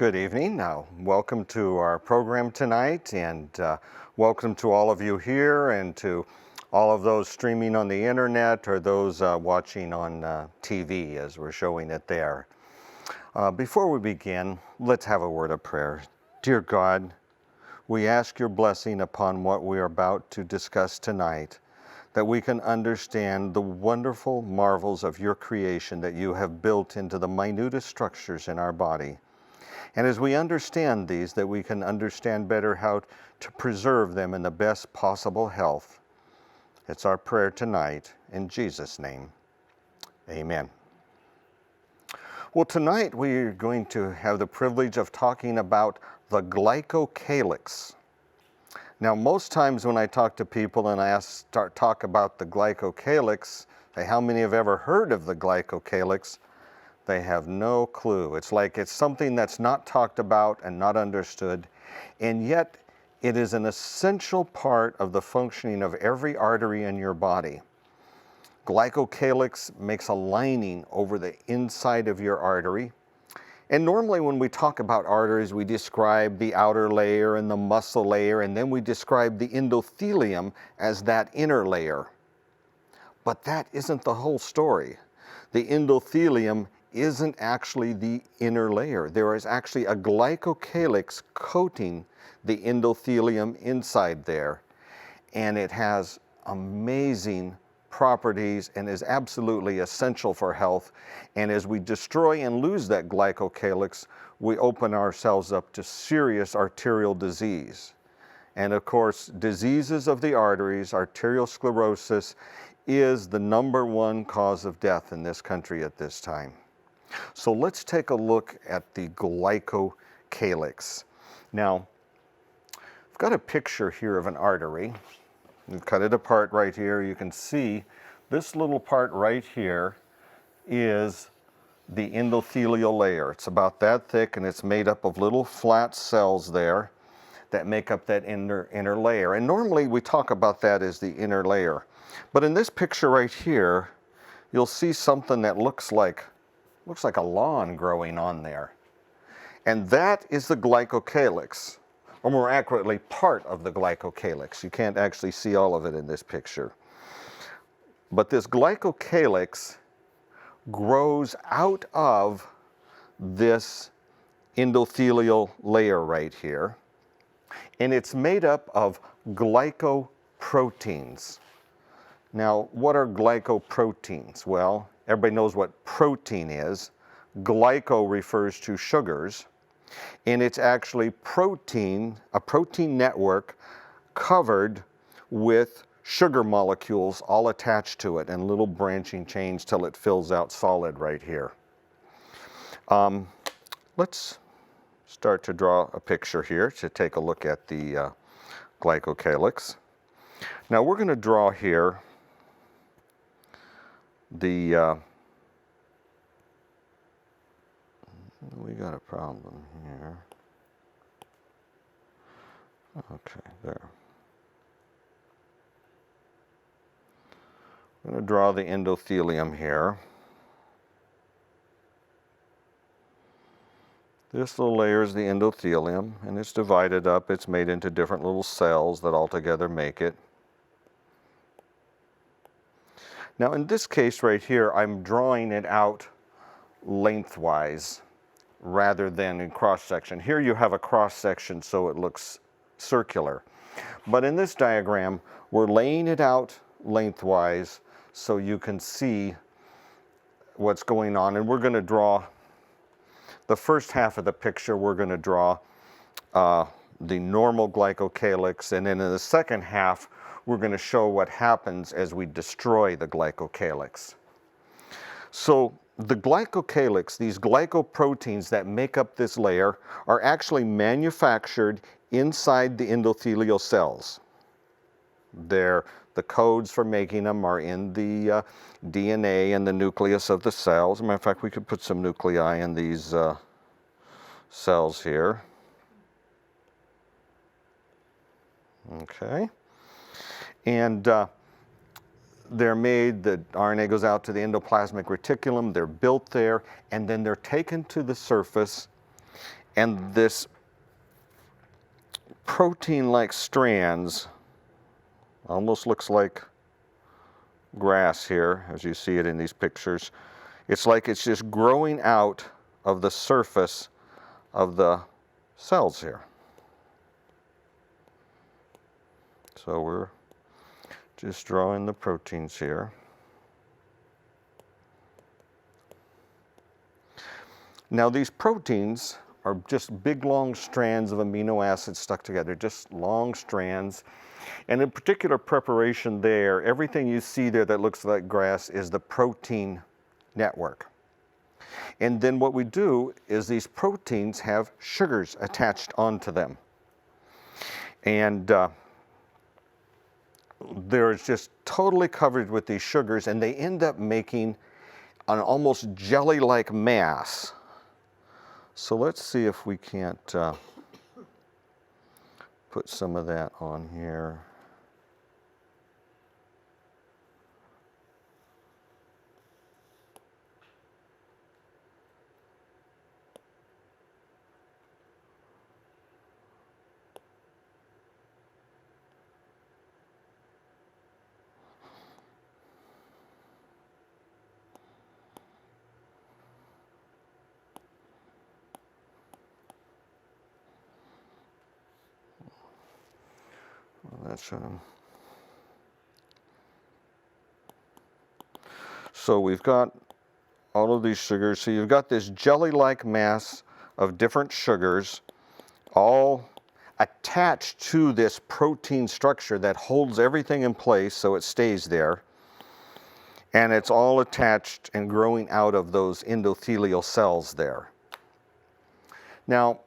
Good evening. Welcome to our program tonight, and welcome to all of you here and to all of those streaming on the internet or those watching on TV as we're showing it there. Before we begin, let's have a word of prayer. Dear God, we ask your blessing upon what we are about to discuss tonight, that we can understand the wonderful marvels of your creation that you have built into the minutest structures in our body. And as we understand these, that we can understand better how to preserve them in the best possible health. It's our prayer tonight, in Jesus' name, amen. Well, tonight we're going to have the privilege of talking about the glycocalyx. Now, most times when I talk to people and I talk about the glycocalyx, say, how many have ever heard of the glycocalyx? They have no clue. It's like it's something that's not talked about and not understood, and yet it is an essential part of the functioning of every artery in your body. Glycocalyx makes a lining over the inside of your artery. And normally when we talk about arteries, we describe the outer layer and the muscle layer, and then we describe the endothelium as that inner layer. But that isn't the whole story. The endothelium isn't actually the inner layer. There is actually a glycocalyx coating the endothelium inside there. And it has amazing properties and is absolutely essential for health. And as we destroy and lose that glycocalyx, we open ourselves up to serious arterial disease. And of course, diseases of the arteries, arterial sclerosis, is the got cause of death in this country at this time. So let's take a look at the glycocalyx. Now, I've got a picture here of an artery. We cut it apart right here. You can see this little part right here is the endothelial layer. It's about that thick, and it's made up of little flat cells there that make up that inner layer. And normally we talk about that as the inner layer. But in this picture right here, you'll see something that looks like a lawn growing on there. And that is the glycocalyx. Or more accurately, part of the glycocalyx. You can't actually see all of it in this picture. But this glycocalyx grows out of this endothelial layer right here. And it's made up of glycoproteins. Now, what are glycoproteins? Well, everybody knows what protein is. Glyco refers to sugars. And it's actually a protein network covered with sugar molecules all attached to it and little branching chains till it fills out solid right here. Let's start to draw a picture here to take a look at the glycocalyx. Now we're going to draw here the we got a problem here. Okay, there. I'm going to draw the endothelium here. This little layer is the endothelium, and it's divided up. It's made into different little cells that all together make it. Now in this case right here, I'm drawing it out lengthwise rather than in cross-section. Here you have a cross-section so it looks circular. But in this diagram, we're laying it out lengthwise so you can see what's going on. And we're going to draw the first half of the picture. We're going to draw the normal glycocalyx, and then in the second half we're going to show what happens as we destroy the glycocalyx. So the glycocalyx, these glycoproteins that make up this layer, are actually manufactured inside the endothelial cells. The codes for making them are in the DNA and the nucleus of the cells. As a matter of fact, we could put some nuclei in these cells here. Okay. And they're made, the RNA goes out to the endoplasmic reticulum, they're built there, and then they're taken to the surface And this protein-like strands almost looks like grass here, as you see it in these pictures. It's like it's just growing out of the surface of the cells here. So we're just drawing the proteins here. Now these proteins are just big long strands of amino acids stuck together, just long strands. And in particular preparation there, everything you see there that looks like grass is the protein network. And then what we do is these proteins have sugars attached onto them. And they're just totally covered with these sugars, and they end up making an almost jelly-like mass. So let's see if we can't put some of that on here. That's so we've got all of these sugars. So you've got this jelly-like mass of different sugars all attached to this protein structure that holds everything in place so it stays there. And it's all attached and growing out of those endothelial cells there. Now,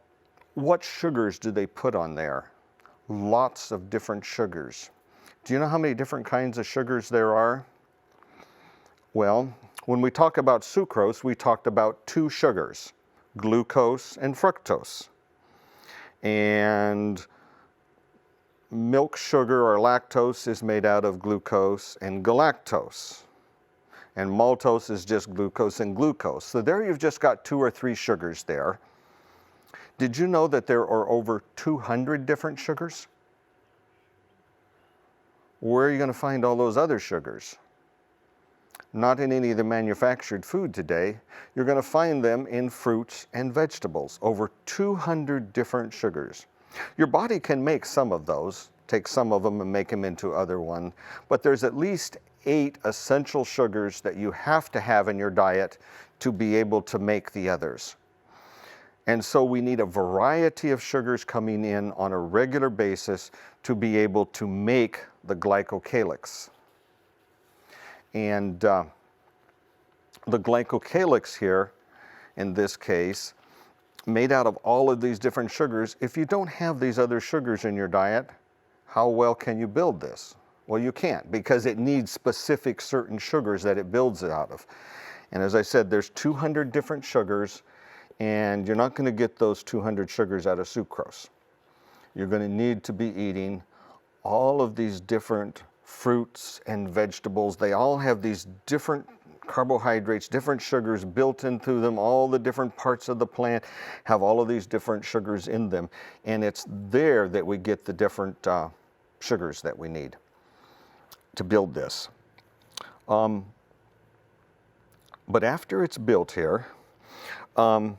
what sugars do they put on there? Lots of different sugars. Do you know how many different kinds of sugars there are? Well, when we talk about sucrose, we talked about two sugars, glucose and fructose. And milk sugar or lactose is made out of glucose and galactose. And maltose is just glucose and glucose. So there you've just got 2 or 3 sugars there. Did you know that there are over 200 different sugars? Where are you going to find all those other sugars? Not in any of the manufactured food today. You're going to find them in fruits and vegetables, over 200 different sugars. Your body can make some of those, take some of them and make them into other one, but there's at least 8 essential sugars that you have to have in your diet to be able to make the others. And so we need a variety of sugars coming in on a regular basis to be able to make the glycocalyx. And the glycocalyx here, in this case, made out of all of these different sugars. If you don't have these other sugars in your diet, how well can you build this? Well, you can't, because it needs specific certain sugars that it builds it out of. And as I said, there's 200 different sugars, and you're not going to get those 200 sugars out of sucrose. You're going to need to be eating all of these different fruits and vegetables. They all have these different carbohydrates, different sugars built into them. All the different parts of the plant have all of these different sugars in them. And it's there that we get the different sugars that we need to build this. But after it's built here, and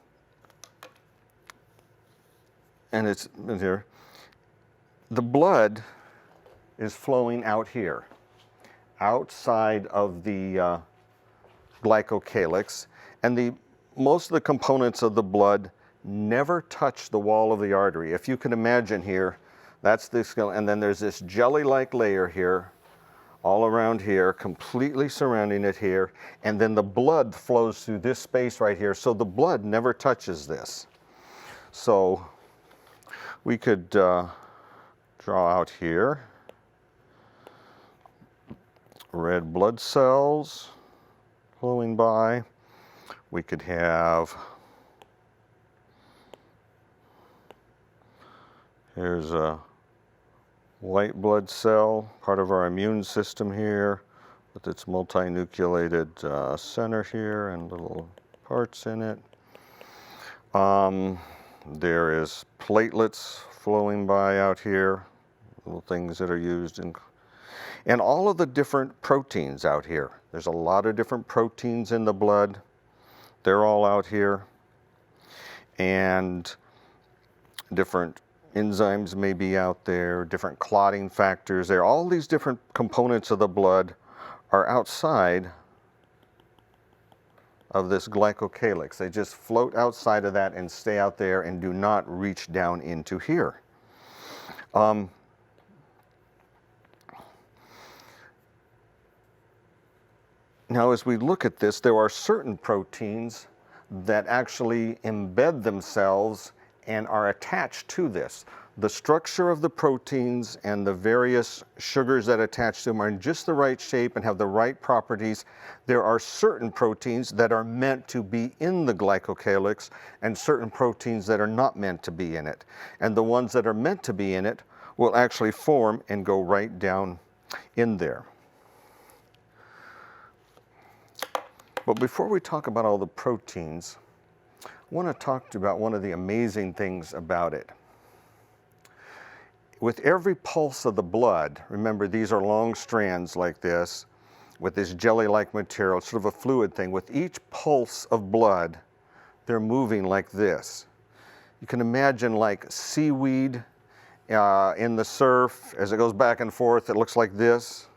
it's here, the blood is flowing out here, outside of the glycocalyx, and most of the components of the blood never touch the wall of the artery. If you can imagine here, that's this, and then there's this jelly-like layer here, all around here, completely surrounding it here, and then the blood flows through this space right here, so the blood never touches this. So we could draw out here red blood cells flowing by. We could have, here's a white blood cell, part of our immune system here, with its multinucleated center here and little parts in it. There is platelets flowing by out here, little things that are used in, and all of the different proteins out here. There's a lot of different proteins in the blood. They're all out here. And different enzymes may be out there, different clotting factors there. All these different components of the blood are outside of this glycocalyx. They just float outside of that and stay out there and do not reach down into here. Now, as we look at this, there are certain proteins that actually embed themselves and are attached to this. The structure of the proteins and the various sugars that attach to them are in just the right shape and have the right properties. There are certain proteins that are meant to be in the glycocalyx and certain proteins that are not meant to be in it. And the ones that are meant to be in it will actually form and go right down in there. But before we talk about all the proteins, I want to talk about one of the amazing things about it. With every pulse of the blood, remember these are long strands like this, with this jelly-like material, sort of a fluid thing. With each pulse of blood, they're moving like this. You can imagine like seaweed in the surf, as it goes back and forth, it looks like this.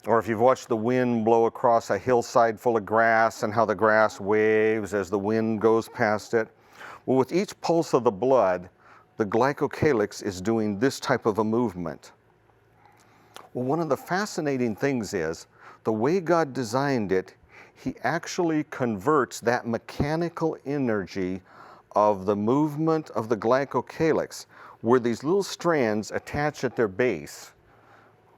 Or if you've watched the wind blow across a hillside full of grass and how the grass waves as the wind goes past it. Well, with each pulse of the blood, the glycocalyx is doing this type of a movement. Well, one of the fascinating things is the way God designed it, He actually converts that mechanical energy of the movement of the glycocalyx, where these little strands attach at their base.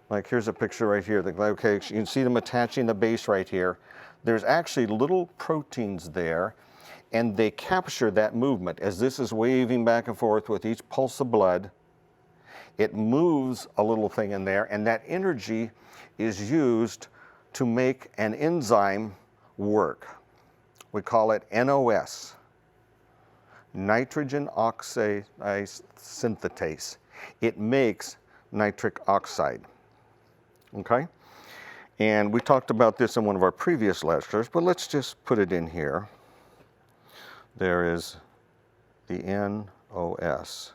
Like here's a picture right here, the glycocalyx. You can see them attaching the base right here. There's actually little proteins there, and they capture that movement. As this is waving back and forth with each pulse of blood, it moves a little thing in there, and that energy is used to make an enzyme work. We call it NOS, nitrogen oxide synthetase. It makes nitric oxide. Okay? And we talked about this in one of our previous lectures, but let's just put it in here. There is the NOS.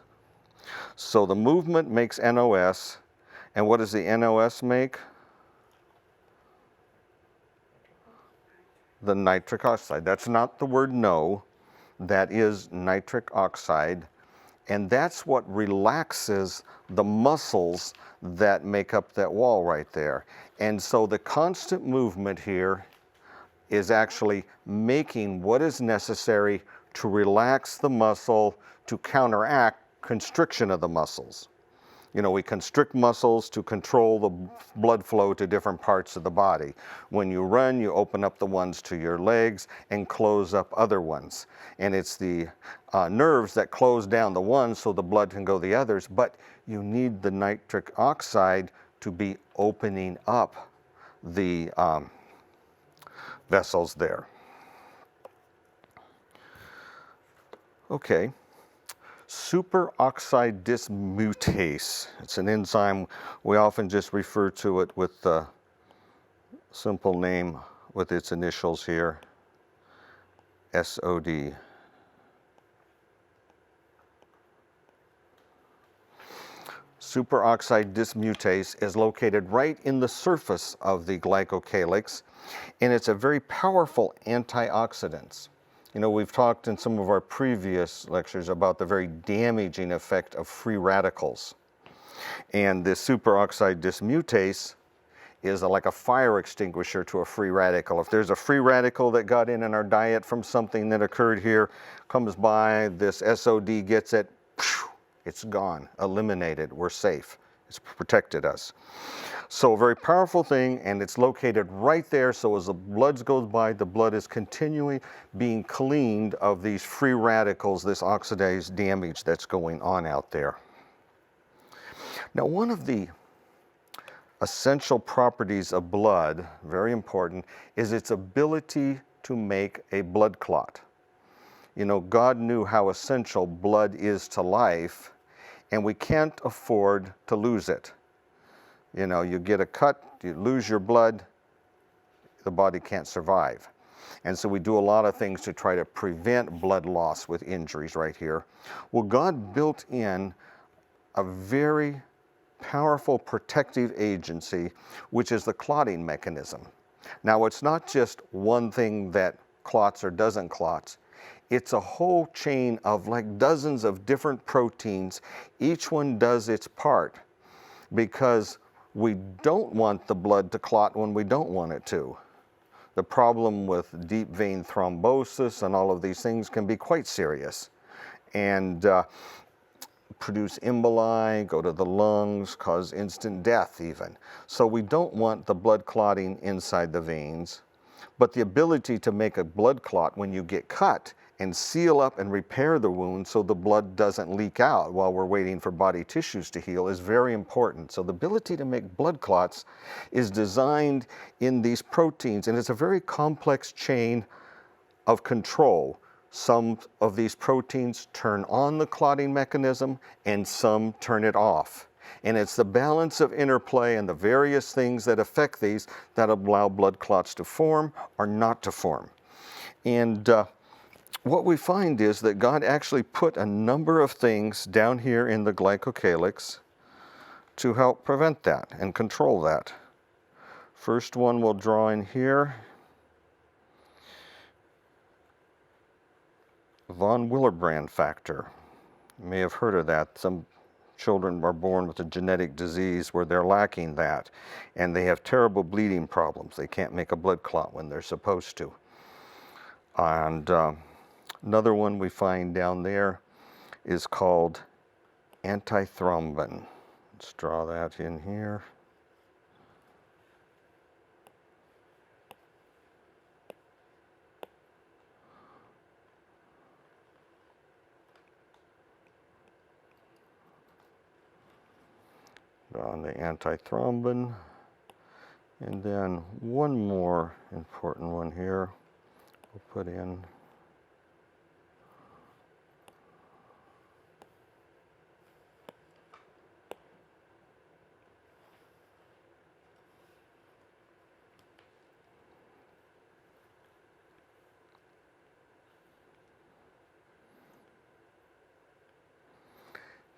So the movement makes NOS, and what does the NOS make? The nitric oxide. That's not the word no, that is nitric oxide, and that's what relaxes the muscles that make up that wall right there. And so the constant movement here is actually making what is necessary to relax the muscle to counteract constriction of the muscles. You know, we constrict muscles to control the blood flow to different parts of the body. When you run, you open up the ones to your legs and close up other ones. And it's the nerves that close down the ones so the blood can go the others, but you need the nitric oxide to be opening up the vessels there. Okay. Superoxide dismutase. It's an enzyme. We often just refer to it with the simple name with its initials here, SOD. Superoxide dismutase is located right in the surface of the glycocalyx, and it's a very powerful antioxidant. You know, we've talked in some of our previous lectures about the very damaging effect of free radicals. And this superoxide dismutase is like a fire extinguisher to a free radical. If there's a free radical that got in our diet from something that occurred here, comes by, this SOD gets it, it's gone, eliminated, we're safe. It's protected us. So a very powerful thing, and it's located right there, so as the blood goes by, the blood is continually being cleaned of these free radicals, this oxidized damage that's going on out there. Now, one of the essential properties of blood, very important, is its ability to make a blood clot. You know, God knew how essential blood is to life, and we can't afford to lose it. You know, you get a cut, you lose your blood, the body can't survive. And so we do a lot of things to try to prevent blood loss with injuries right here. Well, God built in a very powerful protective agency, which is the clotting mechanism. Now, it's not just one thing that clots or doesn't clot. It's a whole chain of like dozens of different proteins. Each one does its part because we don't want the blood to clot when we don't want it to. The problem with deep vein thrombosis and all of these things can be quite serious and produce emboli, go to the lungs, cause instant death even. So we don't want the blood clotting inside the veins, but the ability to make a blood clot when you get cut and seal up and repair the wound so the blood doesn't leak out while we're waiting for body tissues to heal is very important. So the ability to make blood clots is designed in these proteins, and it's a very complex chain of control. Some of these proteins turn on the clotting mechanism and some turn it off. And it's the balance of interplay and the various things that affect these that allow blood clots to form or not to form. And what we find is that God actually put a number of things down here in the glycocalyx to help prevent that and control that. First one we'll draw in here. Von Willebrand factor. You may have heard of that. Some children are born with a genetic disease where they're lacking that, and they have terrible bleeding problems. They can't make a blood clot when they're supposed to. And another one we find down there is called antithrombin. Let's draw that in here. On the antithrombin, and then one more important one here we'll put in.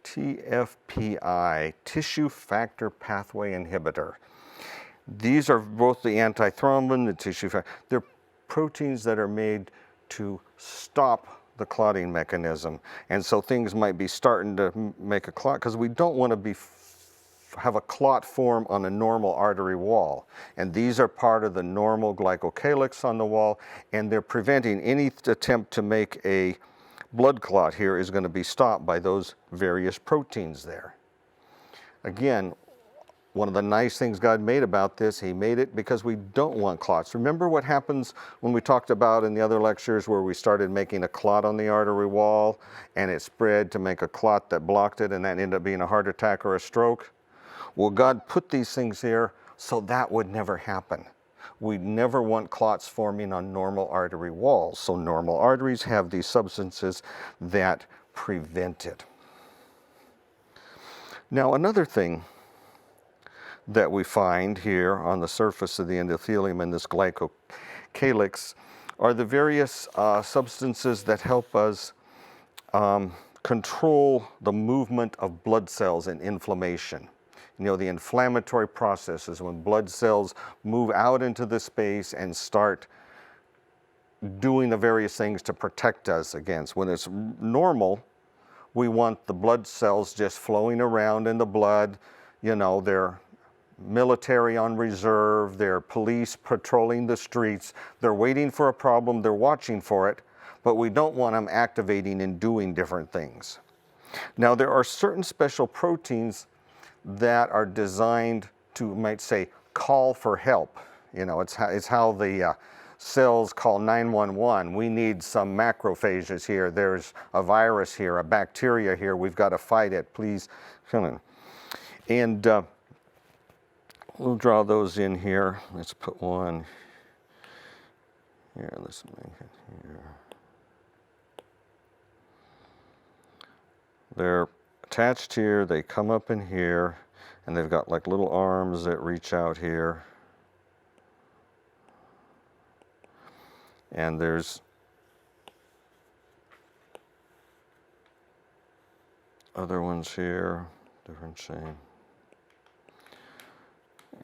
TFPI, tissue factor pathway inhibitor. These are both the antithrombin, the tissue factor. They're proteins that are made to stop the clotting mechanism. And so things might be starting to make a clot because we don't want to have a clot form on a normal artery wall. And these are part of the normal glycocalyx on the wall, and they're preventing any attempt to make a blood clot here is going to be stopped by those various proteins there. Again, one of the nice things God made about this, He made it because we don't want clots. Remember what happens when we talked about in the other lectures where we started making a clot on the artery wall and it spread to make a clot that blocked it and that ended up being a heart attack or a stroke? Well, God put these things here so that would never happen. We never want clots forming on normal artery walls. So normal arteries have these substances that prevent it. Now, another thing that we find here on the surface of the endothelium in this glycocalyx are the various substances that help us control the movement of blood cells and inflammation. You know, the inflammatory processes when blood cells move out into the space and start doing the various things to protect us against. When it's normal, we want the blood cells just flowing around in the blood. You know, they're military on reserve, they're police patrolling the streets, they're waiting for a problem, they're watching for it, but we don't want them activating and doing different things. Now, there are certain special proteins that are designed to, you might say, call for help. You know, it's how the cells call 911. We need some macrophages here. There's a virus here, a bacteria here. We've got to fight it. Please come in. And we'll draw those in here. Let's put one here. Let's make it here. They're attached here, they come up in here, and they've got like little arms that reach out here. And there's other ones here, different shape.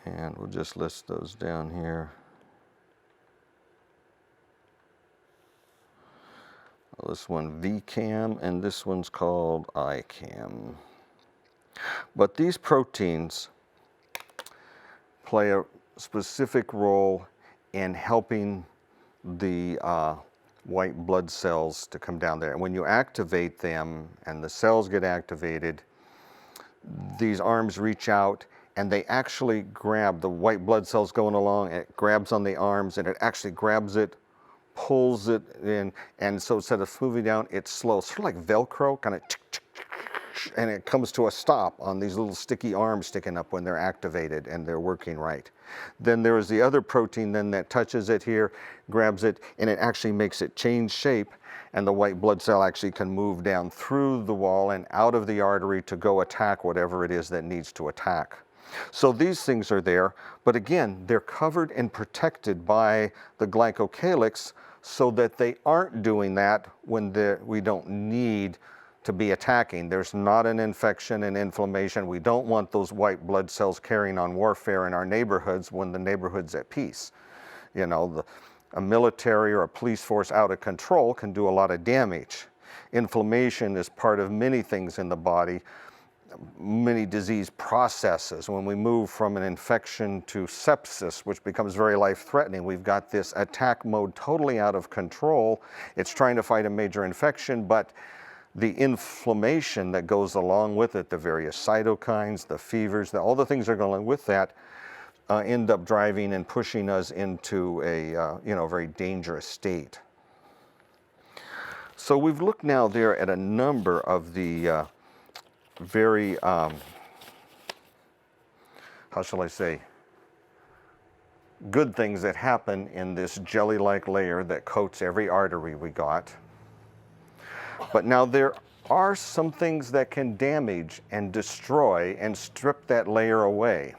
And we'll just list those down here. This one VCAM, and this one's called ICAM. But these proteins play a specific role in helping the white blood cells to come down there. And when you activate them and the cells get activated, these arms reach out and they actually grab the white blood cells going along, and it grabs on the arms and it actually grabs it, pulls it in, and so instead of moving down, it's slow, sort of like Velcro, kind of, and it comes to a stop on these little sticky arms sticking up when they're activated and they're working right. Then there is the other protein then that touches it here, grabs it, and it actually makes it change shape, and the white blood cell actually can move down through the wall and out of the artery to go attack whatever it is that needs to attack. So these things are there, but again, they're covered and protected by the glycocalyx so that they aren't doing that when we don't need to be attacking. There's not an infection and inflammation. We don't want those white blood cells carrying on warfare in our neighborhoods when the neighborhood's at peace. You know, a military or a police force out of control can do a lot of damage. Inflammation is part of many things in the body, many disease processes. When we move from an infection to sepsis, which becomes very life-threatening, we've got this attack mode totally out of control. It's trying to fight a major infection, but the inflammation that goes along with it, the various cytokines, the fevers, all the things that are going with that, end up driving and pushing us into a very dangerous state. So we've looked now there at a number of the very, how shall I say, good things that happen in this jelly-like layer that coats every artery we got. But now there are some things that can damage and destroy and strip that layer away.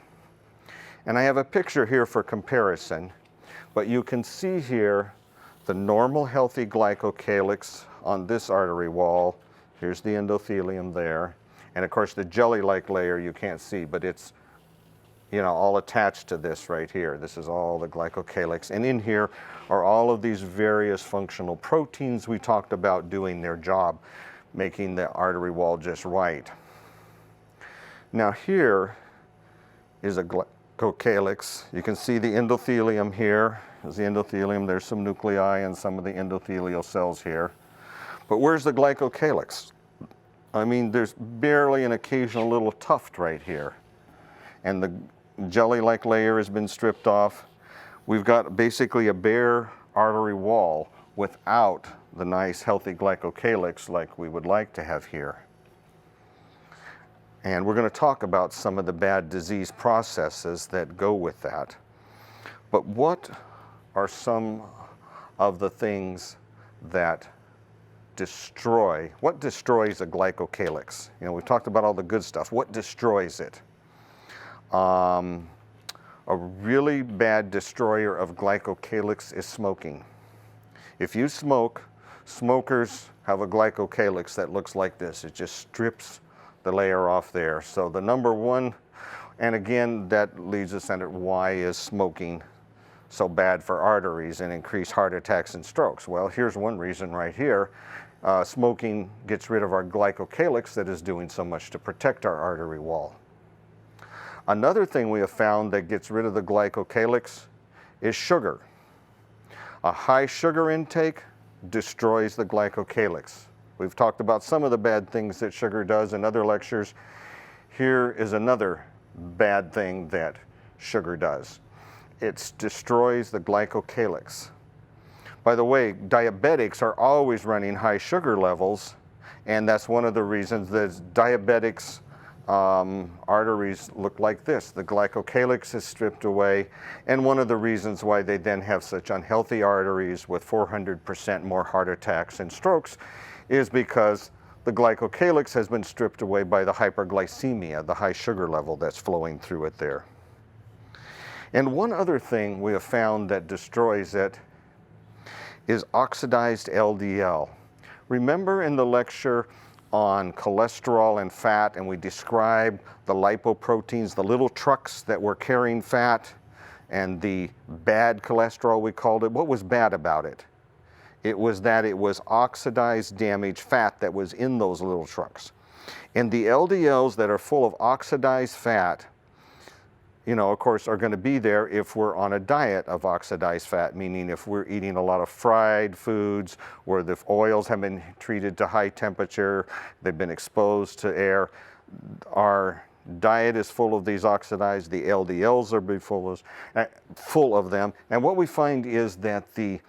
And I have a picture here for comparison, but you can see here the normal healthy glycocalyx on this artery wall. Here's the endothelium there. And of course the jelly-like layer you can't see, but it's all attached to this right here. This is all the glycocalyx. And in here are all of these various functional proteins we talked about doing their job, making the artery wall just right. Now here is a glycocalyx. You can see the endothelium here. There's the endothelium. There's some nuclei and some of the endothelial cells here. But where's the glycocalyx? I mean, there's barely an occasional little tuft right here. And the jelly-like layer has been stripped off. We've got basically a bare artery wall without the nice healthy glycocalyx like we would like to have here. And we're going to talk about some of the bad disease processes that go with that. But what are some of the things that what destroys a glycocalyx? We've talked about all the good stuff. What destroys it? A really bad destroyer of glycocalyx is smoking. If you smoke, smokers have a glycocalyx that looks like this. It just strips the layer off there. So the number one, and again, that leads us into why is smoking so bad for arteries and increased heart attacks and strokes? Well, here's one reason right here. Smoking gets rid of our glycocalyx that is doing so much to protect our artery wall. Another thing we have found that gets rid of the glycocalyx is sugar. A high sugar intake destroys the glycocalyx. We've talked about some of the bad things that sugar does in other lectures. Here is another bad thing that sugar does. It destroys the glycocalyx. By the way, diabetics are always running high sugar levels, and that's one of the reasons that diabetics' arteries look like this. The glycocalyx is stripped away, and one of the reasons why they then have such unhealthy arteries with 400% more heart attacks and strokes is because The glycocalyx has been stripped away by the hyperglycemia, the high sugar level that's flowing through it there. And one other thing we have found that destroys it is oxidized LDL. Remember in the lecture on cholesterol and fat, and we described the lipoproteins, the little trucks that were carrying fat, and the bad cholesterol, we called it. What was bad about it? It was that it was oxidized, damaged fat that was in those little trucks. And the LDLs that are full of oxidized fat, you know, of course, are going to be there if we're on a diet of oxidized fat, meaning if we're eating a lot of fried foods where the oils have been treated to high temperature, they've been exposed to air. Our diet is full of these oxidized, the LDLs are full of them. And what we find is that the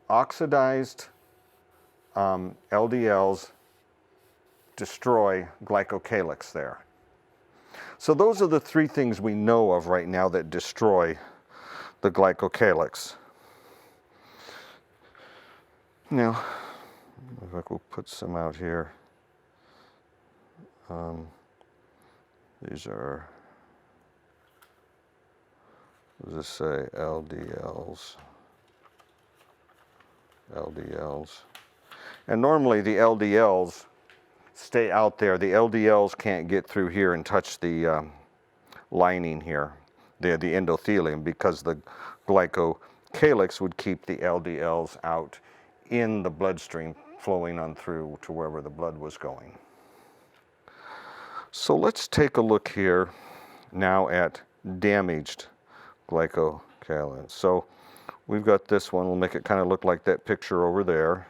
oxidized LDLs destroy glycocalyx there. So those are the three things we know of right now that destroy the glycocalyx. Now, if I will put some out here. These are, what does this say? LDLs. And normally the LDLs stay out there. The LDLs can't get through here and touch the lining here, the endothelium, because the glycocalyx would keep the LDLs out in the bloodstream, flowing on through to wherever the blood was going. So let's take a look here now at damaged glycocalyx. So we've got this one. We'll make it kind of look like that picture over there.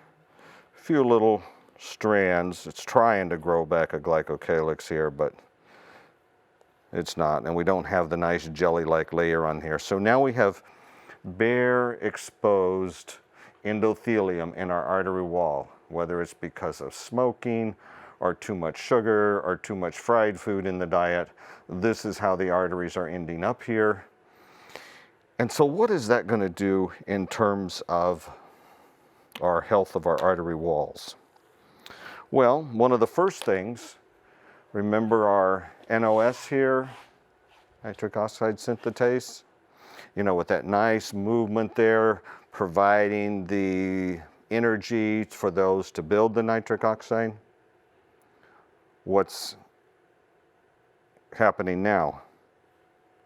A few little strands. It's trying to grow back a glycocalyx here, but it's not. And we don't have the nice jelly-like layer on here. So now we have bare exposed endothelium in our artery wall, whether it's because of smoking or too much sugar or too much fried food in the diet. This is how the arteries are ending up here. And so what is that going to do in terms of our health of our artery walls? Well, one of the first things, remember our NOS here, nitric oxide synthetase, you know, with that nice movement there, providing the energy for those to build the nitric oxide. What's happening now?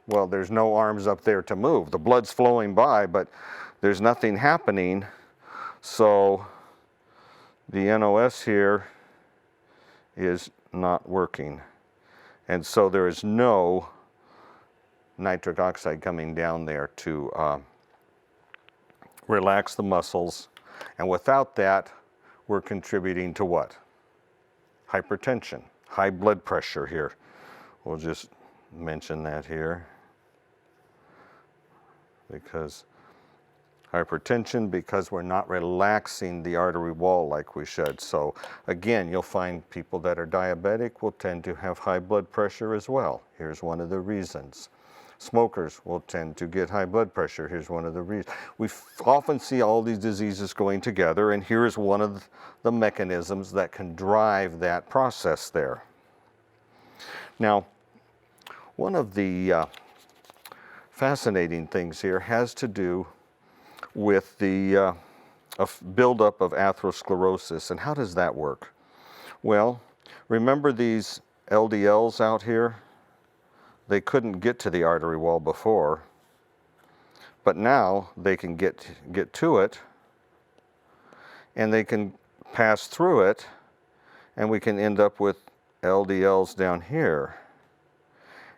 Well, there's no arms up there to move. The blood's flowing by, but there's nothing happening. So the NOS here is not working. And so there is no nitric oxide coming down there to relax the muscles. And without that, we're contributing to what? Hypertension, high blood pressure here. We'll just mention that here. Because hypertension, because we're not relaxing the artery wall like we should. So again, you'll find people that are diabetic will tend to have high blood pressure as well. Here's one of the reasons. Smokers will tend to get high blood pressure. Here's one of the reasons. We often see all these diseases going together, and here's one of the mechanisms that can drive that process there. Now, one of the fascinating things here has to do with the buildup of atherosclerosis. And how does that work? Well, remember these LDLs out here? They couldn't get to the artery wall before, but now they can get to it, and they can pass through it, and we can end up with LDLs down here.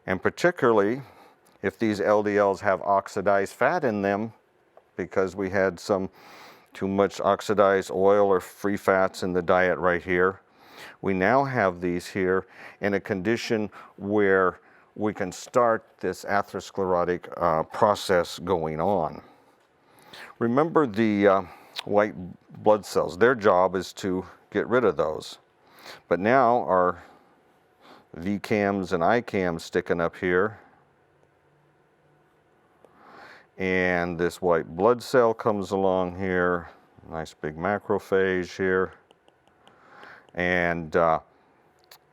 And particularly if these LDLs have oxidized fat in them, because we had some too much oxidized oil or free fats in the diet right here, we now have these here in a condition where we can start this atherosclerotic process going on. Remember the white blood cells, their job is to get rid of those. But now our VCAMs and ICAMs sticking up here, and this white blood cell comes along here. Nice big macrophage here. And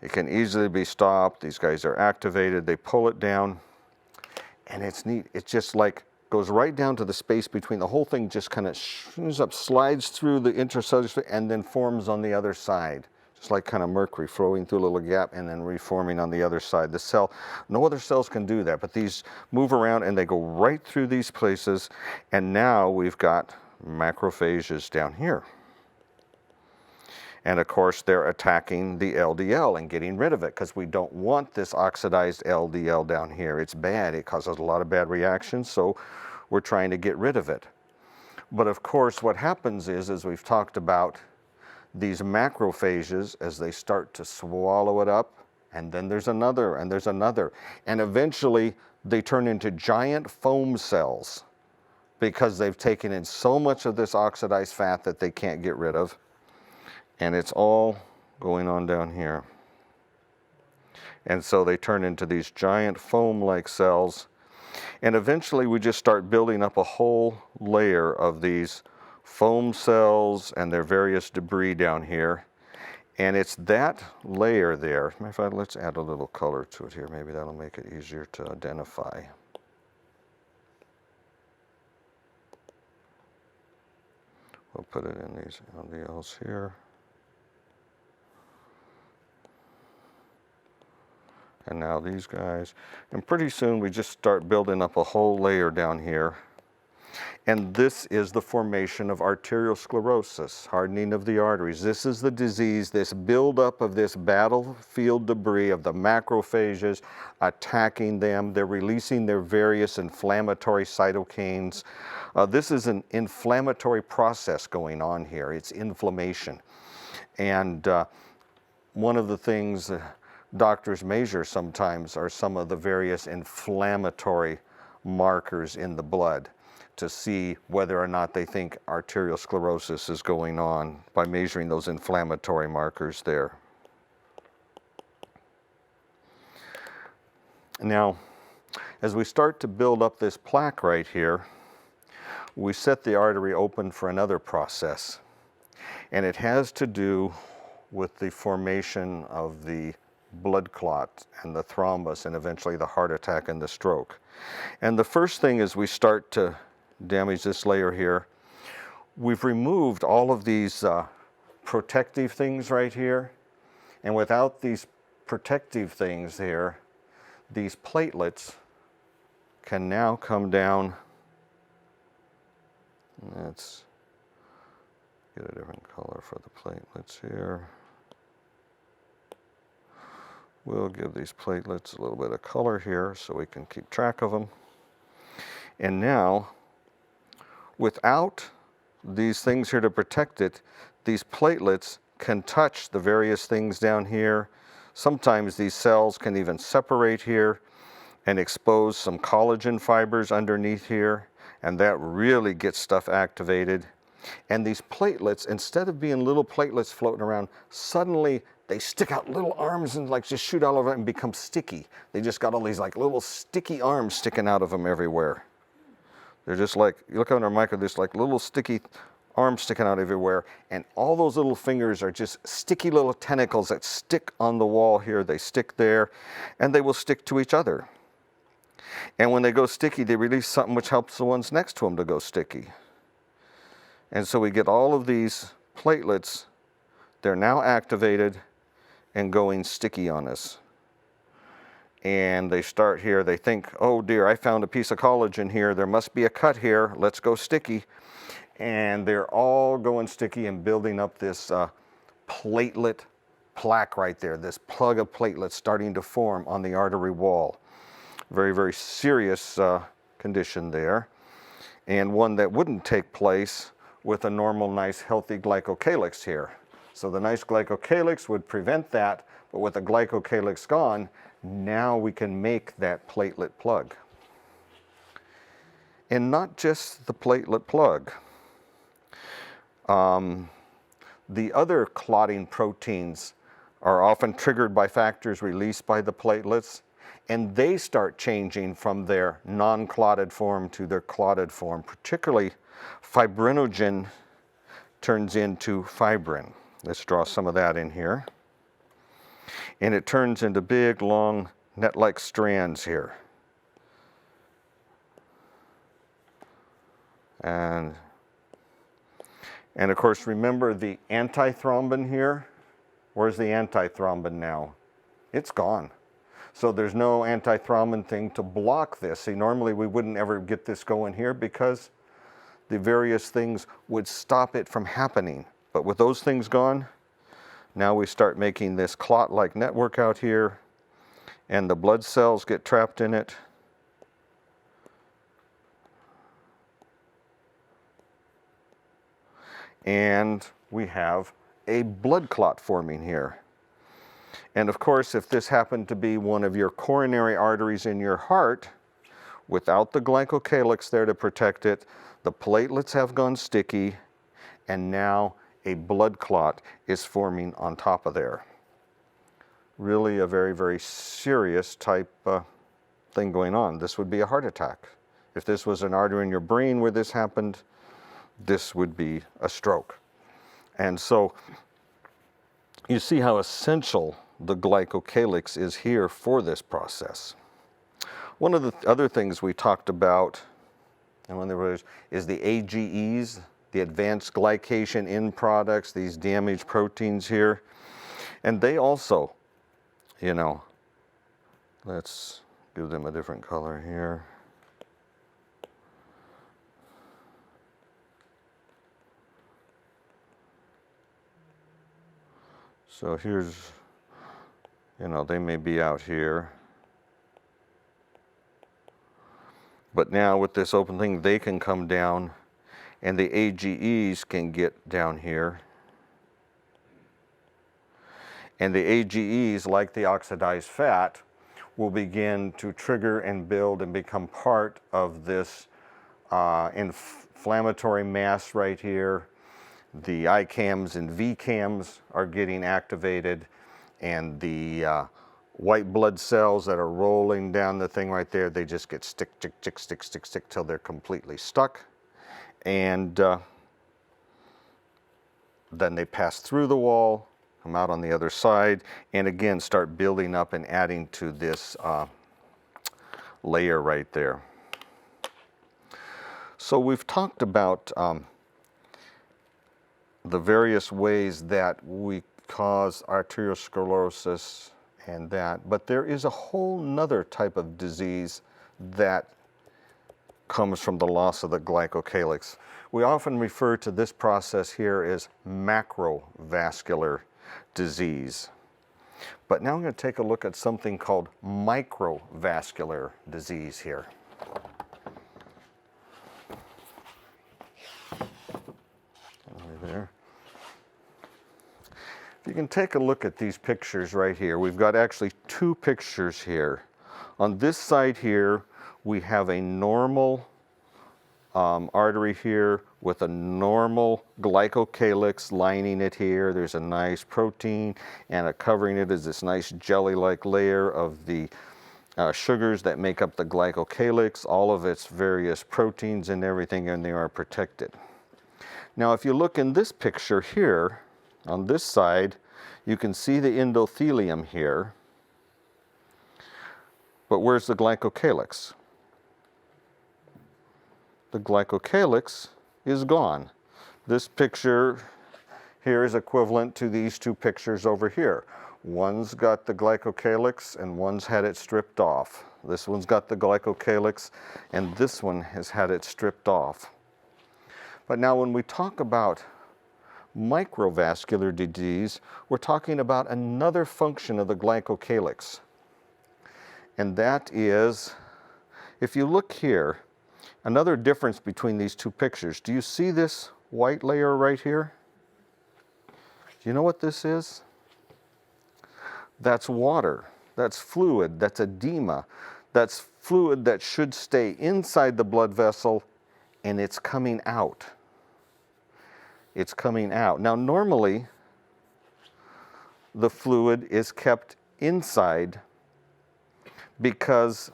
it can easily be stopped. These guys are activated. They pull it down. And it's neat. It's just like goes right down to the space between the whole thing, just kind of shoots up, slides through the intracellular space, and then forms on the other side. Just like kind of mercury flowing through a little gap and then reforming on the other side. The cell, no other cells can do that, but these move around and they go right through these places. And now we've got macrophages down here. And of course, they're attacking the LDL and getting rid of it because we don't want this oxidized LDL down here. It's bad. It causes a lot of bad reactions, so we're trying to get rid of it. But of course, what happens is, as we've talked about, these macrophages, as they start to swallow it up, and then there's another, and there's another, and eventually they turn into giant foam cells because they've taken in so much of this oxidized fat that they can't get rid of. And it's all going on down here. And so they turn into these giant foam-like cells. And eventually we just start building up a whole layer of these foam cells and their various debris down here. And it's that layer there. As a matter of fact, let's add a little color to it here. Maybe that'll make it easier to identify. We'll put it in these LDLs here. And now these guys. And pretty soon we just start building up a whole layer down here. And this is the formation of arterial sclerosis, hardening of the arteries. This is the disease, this buildup of this battlefield debris of the macrophages attacking them. They're releasing their various inflammatory cytokines. This is an inflammatory process going on here. It's inflammation. And one of the things doctors measure sometimes are some of the various inflammatory markers in the blood to see whether or not they think arterial sclerosis is going on by measuring those inflammatory markers there. Now, as we start to build up this plaque right here, we set the artery open for another process. And it has to do with the formation of the blood clot and the thrombus and eventually the heart attack and the stroke. And the first thing is we start to damage this layer here. We've removed all of these protective things right here. And without these protective things here, these platelets can now come down. Let's get a different color for the platelets here. We'll give these platelets a little bit of color here so we can keep track of them. And now, without these things here to protect it, these platelets can touch the various things down here. Sometimes these cells can even separate here and expose some collagen fibers underneath here, and that really gets stuff activated. And these platelets, instead of being little platelets floating around, suddenly they stick out little arms and like just shoot all over it and become sticky. They just got all these like little sticky arms sticking out of them everywhere. They're just like, you look under a microscope, there's like little sticky arms sticking out everywhere, and all those little fingers are just sticky little tentacles that stick on the wall here. They stick there, and they will stick to each other. And when they go sticky, they release something which helps the ones next to them to go sticky. And so we get all of these platelets, they're now activated and going sticky on us. And they start here, they think, oh dear, I found a piece of collagen here, there must be a cut here, let's go sticky. And they're all going sticky and building up this platelet plaque right there, this plug of platelets starting to form on the artery wall. Very, very serious condition there, and one that wouldn't take place with a normal, nice, healthy glycocalyx here. So the nice glycocalyx would prevent that, but with the glycocalyx gone, now we can make that platelet plug. And not just the platelet plug. The other clotting proteins are often triggered by factors released by the platelets, and they start changing from their non-clotted form to their clotted form. Particularly fibrinogen turns into fibrin. Let's draw some of that in here. And it turns into big, long, net-like strands here. And of course, remember the antithrombin here? Where's the antithrombin now? It's gone. So there's no antithrombin thing to block this. See, normally we wouldn't ever get this going here because the various things would stop it from happening. But with those things gone, now we start making this clot-like network out here, and the blood cells get trapped in it. And we have a blood clot forming here. And of course, if this happened to be one of your coronary arteries in your heart, without the glycocalyx there to protect it, the platelets have gone sticky, and now a blood clot is forming on top of there. Really a very, very serious type thing going on. This would be a heart attack. If this was an artery in your brain where this happened, this would be a stroke. And so you see how essential the glycocalyx is here for this process. One of the other things we talked about is the AGEs, the advanced glycation end products, these damaged proteins here. And they also, you know, let's give them a different color here. So here's, you know, they may be out here. But now with this open thing, they can come down, and the AGEs can get down here. And the AGEs, like the oxidized fat, will begin to trigger and build and become part of this inflammatory mass right here. The ICAMs and VCAMs are getting activated, and the white blood cells that are rolling down the thing right there, they just get stick till they're completely stuck. And then they pass through the wall, come out on the other side, and again start building up and adding to this layer right there. So we've talked about the various ways that we cause arteriosclerosis and that, but there is a whole nother type of disease that comes from the loss of the glycocalyx. We often refer to this process here as macrovascular disease. But now I'm going to take a look at something called microvascular disease here. There. If you can take a look at these pictures right here, we've got actually two pictures here. On this side here, we have a normal artery here with a normal glycocalyx lining it here. There's a nice protein, and covering it is this nice jelly-like layer of the sugars that make up the glycocalyx, all of its various proteins and everything, and they are protected. Now, if you look in this picture here, on this side, you can see the endothelium here. But where's the glycocalyx? The glycocalyx is gone. This picture here is equivalent to these two pictures over here. One's got the glycocalyx and one's had it stripped off. This one's got the glycocalyx and this one has had it stripped off. But now when we talk about microvascular disease, we're talking about another function of the glycocalyx. And that is, if you look here, another difference between these two pictures. Do you see this white layer right here? Do you know what this is? That's water. That's fluid. That's edema. That's fluid that should stay inside the blood vessel, and it's coming out. It's coming out. Now, normally, the fluid is kept inside because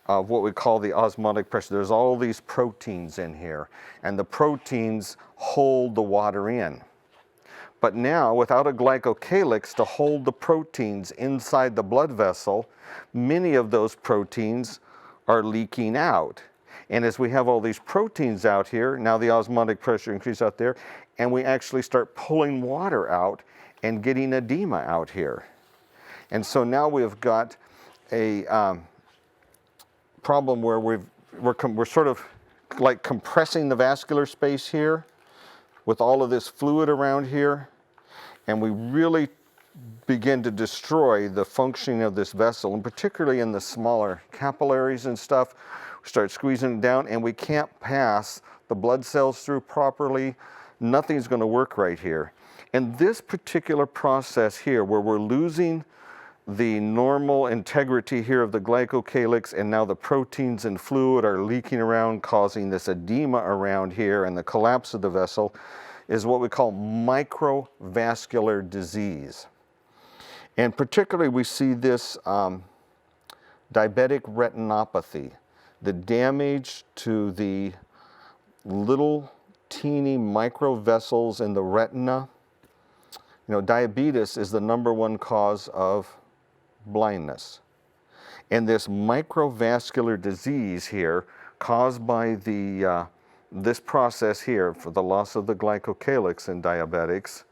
of what we call the osmotic pressure. There's all these proteins in here, and the proteins hold the water in. But now, without a glycocalyx to hold the proteins inside the blood vessel, many of those proteins are leaking out. And as we have all these proteins out here, now the osmotic pressure increases out there, and we actually start pulling water out and getting edema out here. And so now we've got a problem where we're sort of like compressing the vascular space here with all of this fluid around here, and we really begin to destroy the functioning of this vessel, and particularly in the smaller capillaries and stuff. We start squeezing it down, and we can't pass the blood cells through properly. Nothing's going to work right here. And this particular process here, where we're losing the normal integrity here of the glycocalyx, and now the proteins and fluid are leaking around, causing this edema around here and the collapse of the vessel, is what we call microvascular disease. And particularly we see this diabetic retinopathy, the damage to the little teeny microvessels in the retina. You know, diabetes is the #1 cause of blindness. And this microvascular disease here, caused by the this process here for the loss of the glycocalyx in diabetics,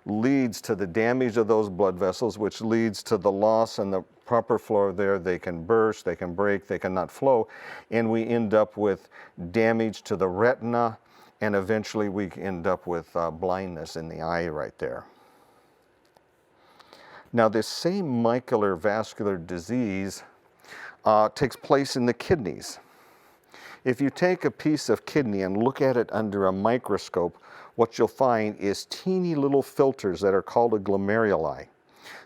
leads to the damage of those blood vessels, which leads to the loss and the proper flow there. They can burst, they can break, they cannot flow, and we end up with damage to the retina, and eventually we end up with blindness in the eye right there. Now, this same macular vascular disease takes place in the kidneys. If you take a piece of kidney and look at it under a microscope, what you'll find is teeny little filters that are called a glomeruli.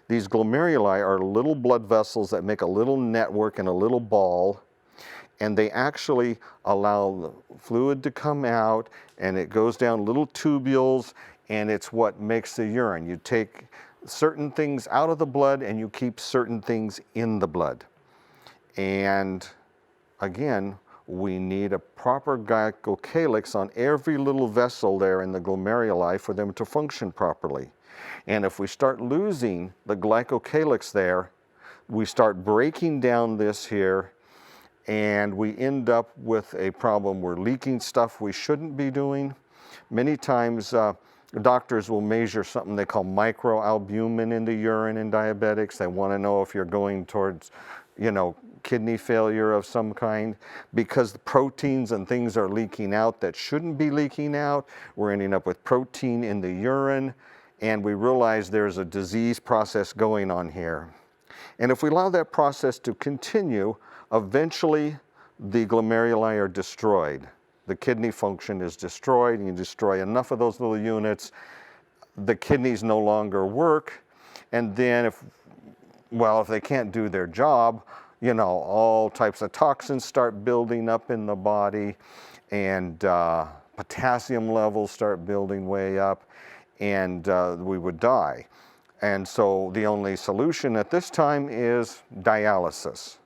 These glomeruli are little blood vessels that make a little network and a little ball, and they actually allow the fluid to come out, and it goes down little tubules, and it's what makes the urine. You take certain things out of the blood and you keep certain things in the blood. And again, we need a proper glycocalyx on every little vessel there in the glomeruli for them to function properly. And if we start losing the glycocalyx there, we start breaking down this here, and we end up with a problem. We're leaking stuff we shouldn't be doing. Many times doctors will measure something they call microalbumin in the urine in diabetics. They want to know if you're going towards, you know, kidney failure of some kind, because the proteins and things are leaking out that shouldn't be leaking out. We're ending up with protein in the urine, and we realize there's a disease process going on here. And if we allow that process to continue, eventually the glomeruli are destroyed. The kidney function is destroyed, and you destroy enough of those little units, the kidneys no longer work, and then if they can't do their job, you know, all types of toxins start building up in the body, and potassium levels start building way up, and we would die. And so the only solution at this time is dialysis.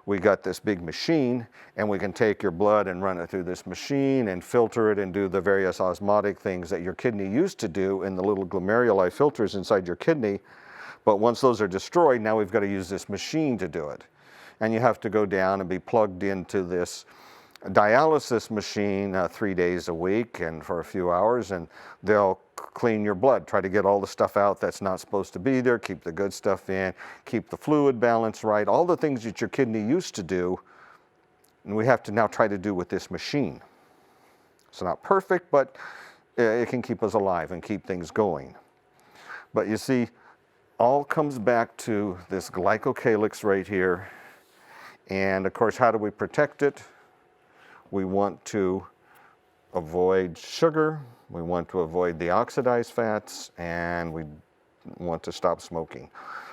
We got this big machine, and we can take your blood and run it through this machine and filter it and do the various osmotic things that your kidney used to do in the little glomeruli filters inside your kidney. But once those are destroyed, now we've got to use this machine to do it. And you have to go down and be plugged into this dialysis machine 3 days a week and for a few hours, and they'll clean your blood, try to get all the stuff out that's not supposed to be there, keep the good stuff in, keep the fluid balance right, all the things that your kidney used to do, and we have to now try to do with this machine. It's not perfect, but it can keep us alive and keep things going. But you see, all comes back to this glycocalyx right here. And of course, how do we protect it? We want to avoid sugar, we want to avoid the oxidized fats, and we want to stop smoking.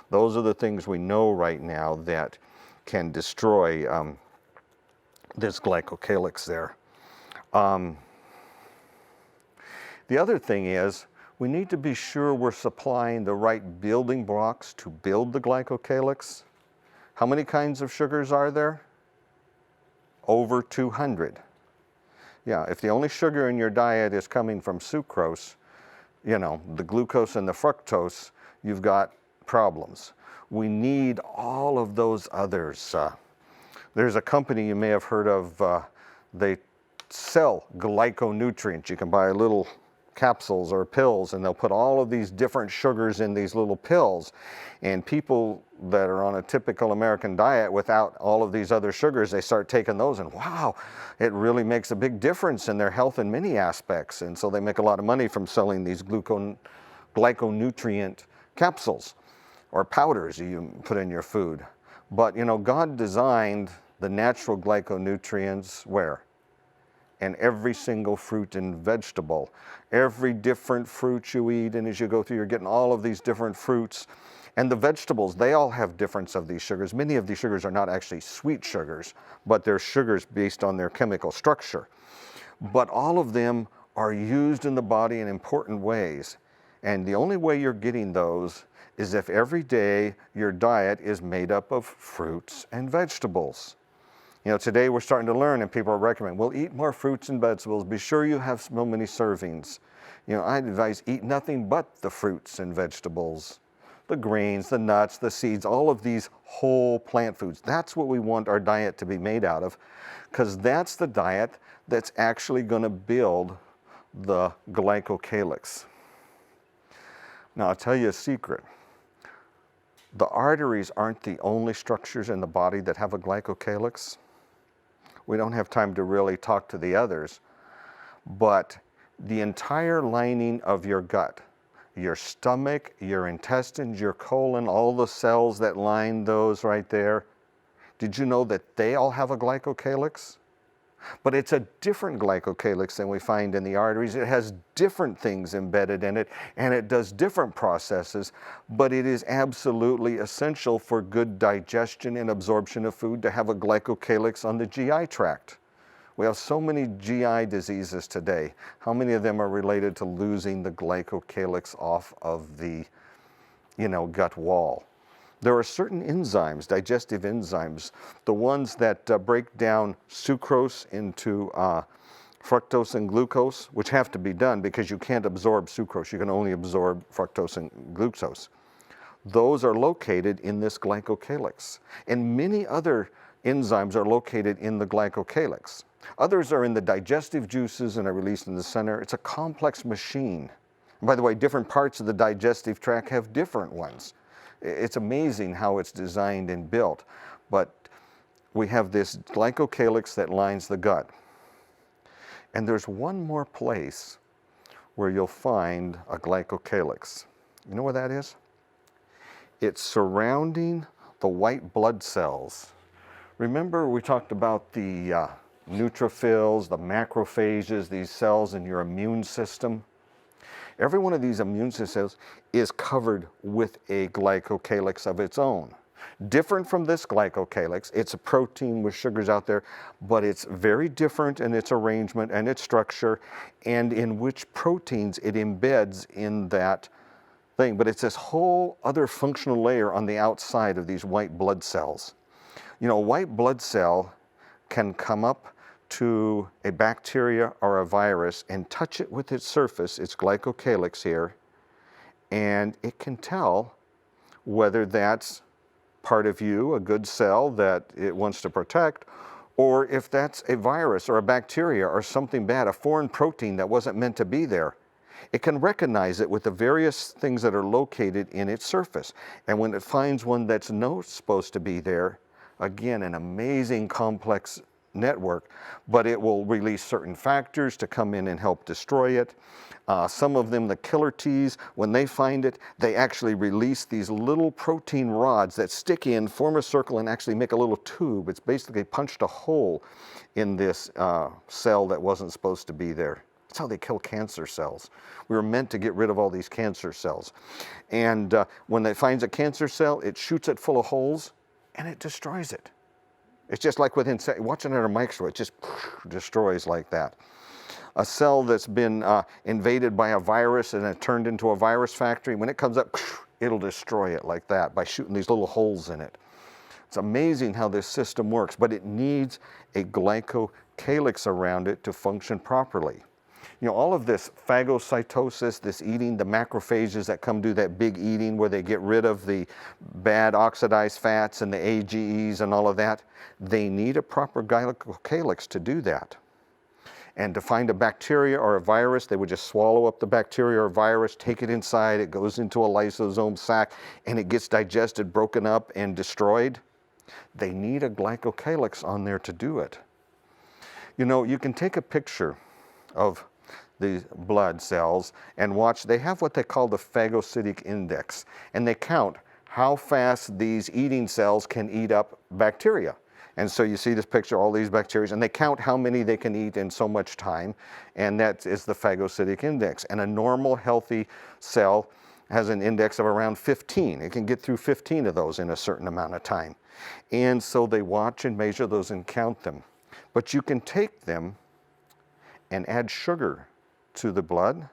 Those are the things we know right now that can destroy this glycocalyx there. The other thing is, we need to be sure we're supplying the right building blocks to build the glycocalyx. How many kinds of sugars are there? over 200. Yeah, if the only sugar in your diet is coming from sucrose, you know, the glucose and the fructose, you've got problems. We need all of those others. There's a company you may have heard of, they sell glyconutrients. You can buy little capsules or pills, and they'll put all of these different sugars in these little pills. And people that are on a typical American diet without all of these other sugars, they start taking those, and wow, it really makes a big difference in their health in many aspects. And so they make a lot of money from selling these glyconutrient capsules or powders you put in your food. But you know, God designed the natural glyconutrients where? And every single fruit and vegetable. Every different fruit you eat, and as you go through, you're getting all of these different fruits. And the vegetables, they all have difference of these sugars. Many of these sugars are not actually sweet sugars, but they're sugars based on their chemical structure. But all of them are used in the body in important ways. And the only way you're getting those is if every day your diet is made up of fruits and vegetables. You know, today we're starting to learn, and people are recommending, well, eat more fruits and vegetables. Be sure you have so many servings. You know, I advise eat nothing but the fruits and vegetables, the grains, the nuts, the seeds, all of these whole plant foods. That's what we want our diet to be made out of, because that's the diet that's actually going to build the glycocalyx. Now, I'll tell you a secret. The arteries aren't the only structures in the body that have a glycocalyx. We don't have time to really talk to the others, but the entire lining of your gut, your stomach, your intestines, your colon, all the cells that line those right there, did you know that they all have a glycocalyx? But it's a different glycocalyx than we find in the arteries. It has different things embedded in it, and it does different processes, but it is absolutely essential for good digestion and absorption of food to have a glycocalyx on the GI tract. We have so many GI diseases today. How many of them are related to losing the glycocalyx off of the, you know, gut wall? There are certain enzymes, digestive enzymes, the ones that break down sucrose into fructose and glucose, which have to be done because you can't absorb sucrose. You can only absorb fructose and glucose. Those are located in this glycocalyx. And many other enzymes are located in the glycocalyx. Others are in the digestive juices and are released in the center. It's a complex machine. And by the way, different parts of the digestive tract have different ones. It's amazing how it's designed and built, but we have this glycocalyx that lines the gut. And there's one more place where you'll find a glycocalyx. You know where that is? It's surrounding the white blood cells. Remember we talked about the neutrophils, the macrophages, these cells in your immune system? Every one of these immune cells is covered with a glycocalyx of its own. Different from this glycocalyx, it's a protein with sugars out there, but it's very different in its arrangement and its structure and in which proteins it embeds in that thing. But it's this whole other functional layer on the outside of these white blood cells. You know, a white blood cell can come up to a bacteria or a virus and touch it with its surface, its glycocalyx here, and it can tell whether that's part of you, a good cell that it wants to protect, or if that's a virus or a bacteria or something bad, a foreign protein that wasn't meant to be there. It can recognize it with the various things that are located in its surface. And when it finds one that's not supposed to be there, again, an amazing complex network, but it will release certain factors to come in and help destroy it. Some of them, the killer T's, when they find it, they actually release these little protein rods that stick in, form a circle, and actually make a little tube. It's basically punched a hole in this cell that wasn't supposed to be there. That's how they kill cancer cells. We were meant to get rid of all these cancer cells. And when it finds a cancer cell, it shoots it full of holes, and it destroys it. It's just like watching it under a microscope, it just destroys like that. A cell that's been invaded by a virus and it turned into a virus factory, when it comes up, it'll destroy it like that by shooting these little holes in it. It's amazing how this system works, but it needs a glycocalyx around it to function properly. You know, all of this phagocytosis, this eating, the macrophages that come do that big eating where they get rid of the bad oxidized fats and the AGEs and all of that, they need a proper glycocalyx to do that. And to find a bacteria or a virus, they would just swallow up the bacteria or virus, take it inside, it goes into a lysosome sac, and it gets digested, broken up, and destroyed. They need a glycocalyx on there to do it. You know, you can take a picture of the blood cells and watch. They have what they call the phagocytic index, and they count how fast these eating cells can eat up bacteria. And so you see this picture, all these bacteria, and they count how many they can eat in so much time, and that is the phagocytic index. And a normal, healthy cell has an index of around 15. It can get through 15 of those in a certain amount of time. And so they watch and measure those and count them. But you can take them and add sugar to the blood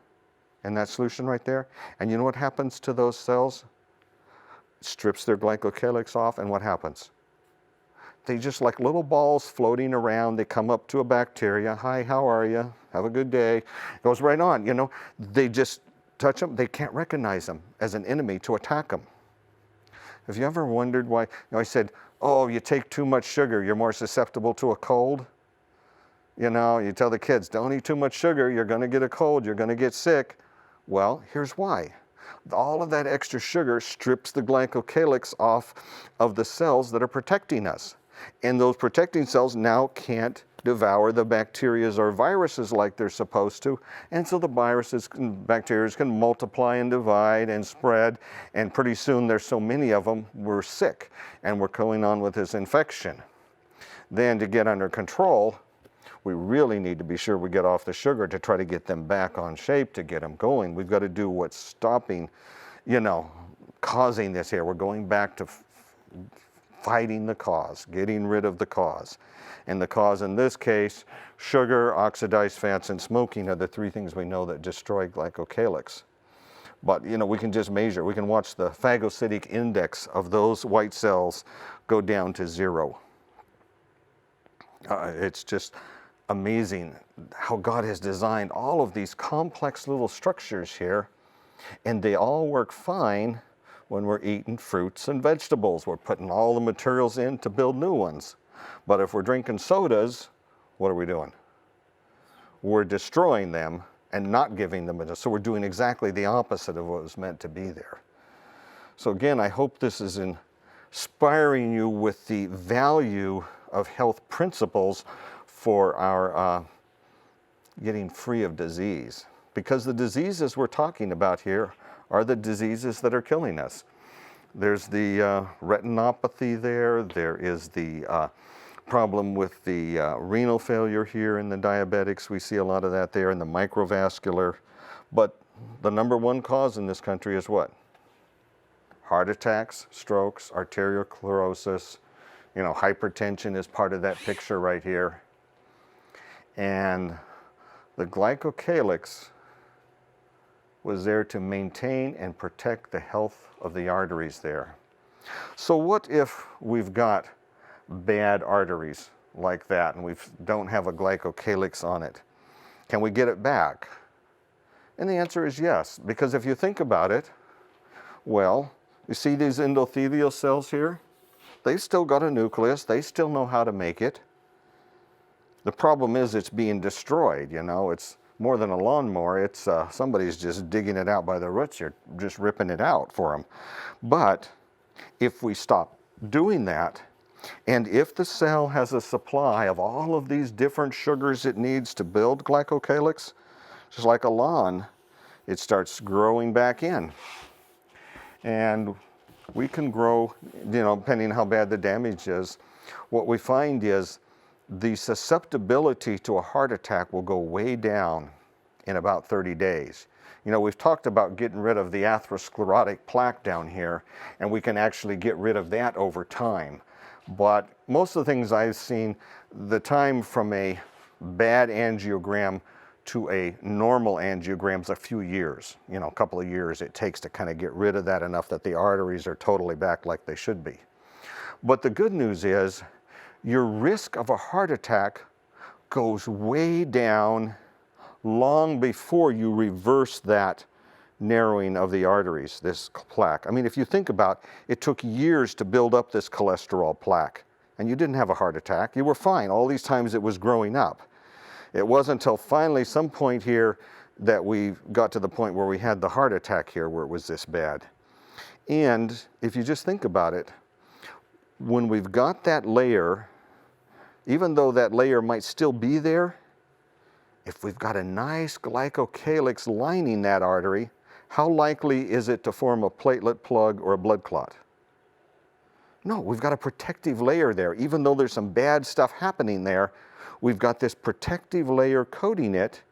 in that solution right there, and you know what happens to those cells? It strips their glycocalyx off, and what happens? They just like little balls floating around. They come up to a bacteria. Hi, how are you? Have a good day. Goes right on, you know. They just touch them. They can't recognize them as an enemy to attack them. Have you ever wondered why? You know, I said, oh, you take too much sugar, you're more susceptible to a cold. You know, you tell the kids, don't eat too much sugar, you're going to get a cold, you're going to get sick. Well, here's why. All of that extra sugar strips the glycocalyx off of the cells that are protecting us. And those protecting cells now can't devour the bacteria or viruses like they're supposed to. And so the viruses and bacteria can multiply and divide and spread. And pretty soon there's so many of them, we're sick and we're going on with this infection. Then to get under control, we really need to be sure we get off the sugar to try to get them back on shape, to get them going. We've got to do what's stopping, you know, causing this here. We're going back to fighting the cause, getting rid of the cause. And the cause in this case, sugar, oxidized fats, and smoking are the three things we know that destroy glycocalyx. But, you know, we can just measure. We can watch the phagocytic index of those white cells go down to 0. It's just amazing how God has designed all of these complex little structures here, and they all work fine when we're eating fruits and vegetables. We're putting all the materials in to build new ones. But if we're drinking sodas, what are we doing? We're destroying them and not giving them a, so we're doing exactly the opposite of what was meant to be there. So again, I hope this is inspiring you with the value of health principles for our getting free of disease. Because the diseases we're talking about here are the diseases that are killing us. There's the retinopathy there. There is the problem with the renal failure here in the diabetics. We see a lot of that there in the microvascular. But the #1 cause in this country is what? Heart attacks, strokes, arterial sclerosis. You know, hypertension is part of that picture right here. And the glycocalyx was there to maintain and protect the health of the arteries there. So what if we've got bad arteries like that and we don't have a glycocalyx on it? Can we get it back? And the answer is yes, because if you think about it, well, you see these endothelial cells here? They've still got a nucleus, they still know how to make it. The problem is it's being destroyed, you know, it's more than a lawnmower, it's somebody's just digging it out by the roots here, just ripping it out for them. But if we stop doing that, and if the cell has a supply of all of these different sugars it needs to build glycocalyx, just like a lawn, it starts growing back in. And we can grow, you know, depending on how bad the damage is. What we find is the susceptibility to a heart attack will go way down in about 30 days. You know, we've talked about getting rid of the atherosclerotic plaque down here, and we can actually get rid of that over time. But most of the things I've seen, the time from a bad angiogram to a normal angiogram is a few years, you know, a couple of years it takes to kind of get rid of that enough that the arteries are totally back like they should be. But the good news is your risk of a heart attack goes way down long before you reverse that narrowing of the arteries, this plaque. I mean, if you think about it, it took years to build up this cholesterol plaque, and you didn't have a heart attack. You were fine all these times it was growing up. It wasn't until finally some point here that we got to the point where we had the heart attack here where it was this bad. And if you just think about it, when we've got that layer, even though that layer might still be there, if we've got a nice glycocalyx lining that artery, how likely is it to form a platelet plug or a blood clot? No, we've got a protective layer there. Even though there's some bad stuff happening there, we've got this protective layer coating it,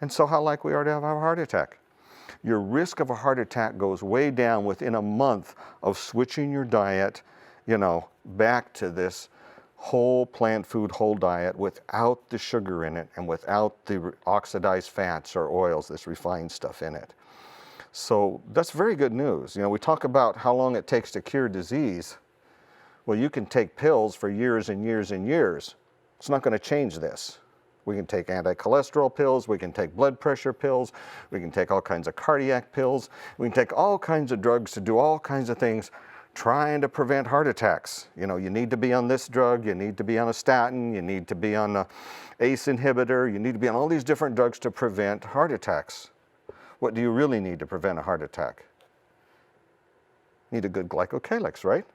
and so how likely are to have a heart attack? Your risk of a heart attack goes way down within a month of switching your diet, back to this whole plant food, whole diet without the sugar in it and without the oxidized fats or oils, this refined stuff in it. So that's very good news. We talk about how long it takes to cure disease. Well, you can take pills for years and years and years. It's not going to change this. We can take anti-cholesterol pills, we can take blood pressure pills, we can take all kinds of cardiac pills, we can take all kinds of drugs to do all kinds of things trying to prevent heart attacks. You need to be on this drug, you need to be on a statin, you need to be on an ACE inhibitor, you need to be on all these different drugs to prevent heart attacks. What do you really need to prevent a heart attack? You need a good glycocalyx, right?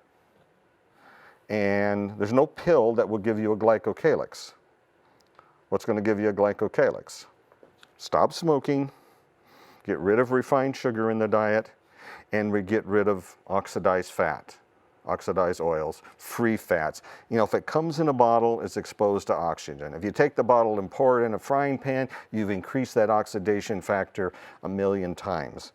And there's no pill that will give you a glycocalyx. What's going to give you a glycocalyx? Stop smoking, get rid of refined sugar in the diet, and we get rid of oxidized fat, oxidized oils, free fats. If it comes in a bottle, it's exposed to oxygen. If you take the bottle and pour it in a frying pan, you've increased that oxidation factor 1,000,000 times.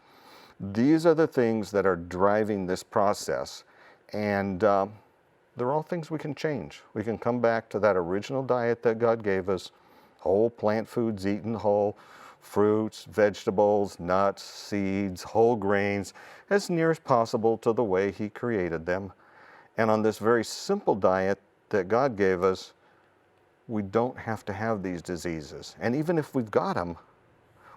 These are the things that are driving this process, and they're all things we can change. We can come back to that original diet that God gave us, whole plant foods eaten whole, fruits, vegetables, nuts, seeds, whole grains, as near as possible to the way He created them. And on this very simple diet that God gave us, we don't have to have these diseases. And even if we've got them,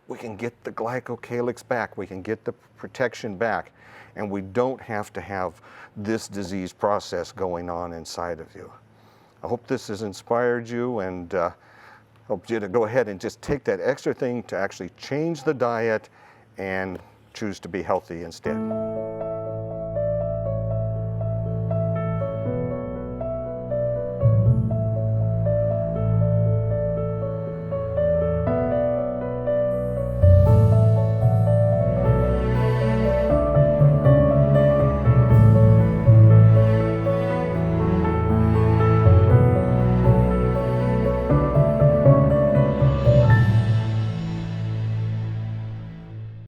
we can get the glycocalyx back, we can get the protection back, and we don't have to have this disease process going on inside of you. I hope this has inspired you and helped you to go ahead and just take that extra thing to actually change the diet and choose to be healthy instead.